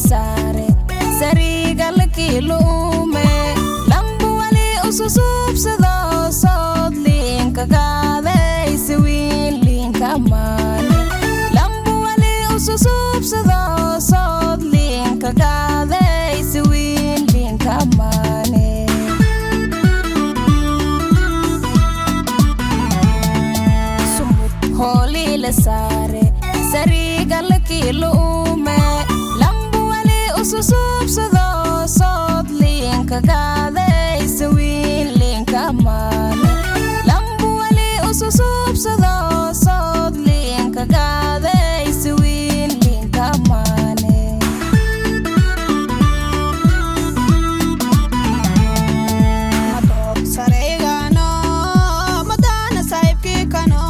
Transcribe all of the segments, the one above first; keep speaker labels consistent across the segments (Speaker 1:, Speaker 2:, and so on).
Speaker 1: sare sari galki lume lambu wali ususub sado sod linka gaday siwin linka mane lambu wali ususub sado sod linka gaday siwin linka mane sumut holi la sare sari galki lume ususub sado sod linka gaday siwin linka mane lambu wali ususub sado sod linka gaday siwin linka mane madok sareygano madana saibki kano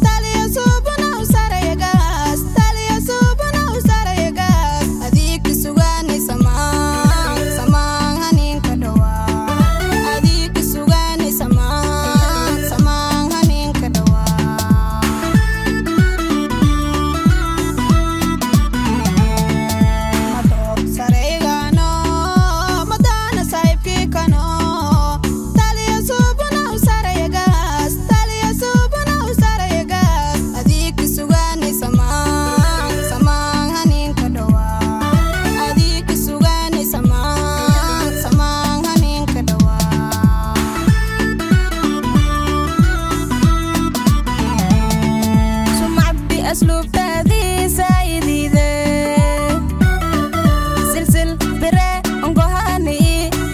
Speaker 1: taliya subna usareygas taliya subna usareygas adik sugani samang samang hanin kadawa adik sugani samang samang hanin kadawa madok sareygano madana saibki kano taliya subna usareygas taliya subna usareygas adik sugani samang samang hanin kadawa adik sugani samang samang hanin kadawa sumabbi aslub tadi saidi de silsil bire ongohani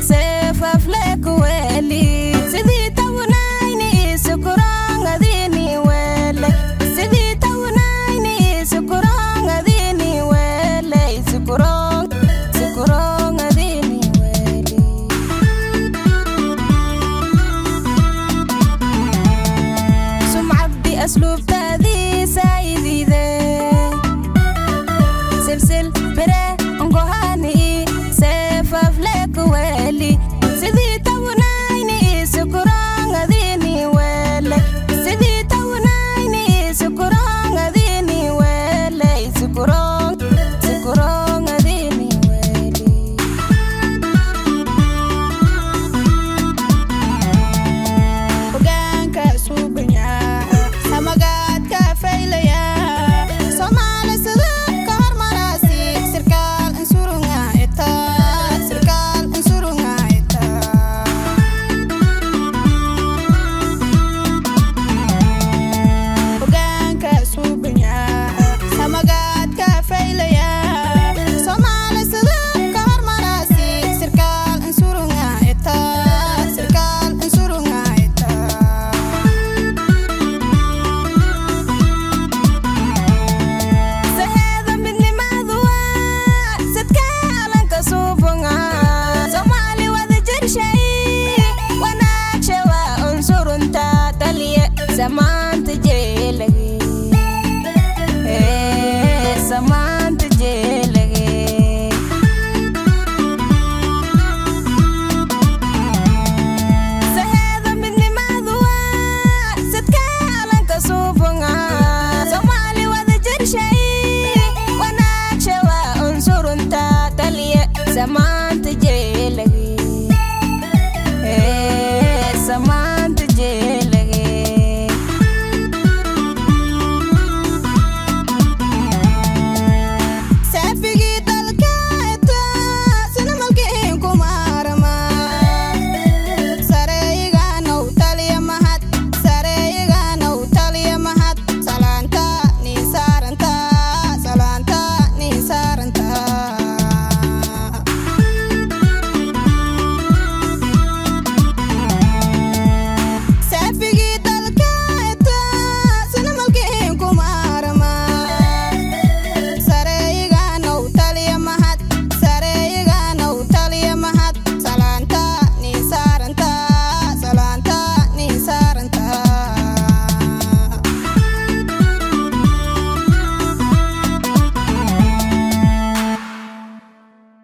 Speaker 1: sefa flek weli sidi tawnayni sukurang adini wele sidi tawnayni sukurang adini wele sukurang sukurang adini wele sumabbi aslub tadi saidi de silsil bire ongohani sefa flek weli sidi tawnayni sukurang adini wele sidi tawnayni sukurang adini wele sukurang sukurang adini wele hogaanka suubanya samagaad ka faylaya Soomaali sida ka hormarasi sirkaal insurunga ita sirkaal insurunga ita hogaanka suubanya samagaad ka faylaya Soomaali sida ka hormarasi sirkaal insurunga ita sirkaal insurunga ita saheda midnimadu waa sadka alanka suufunga Soomaali wada jirshay wanaagsha waa unsurunta taliya sama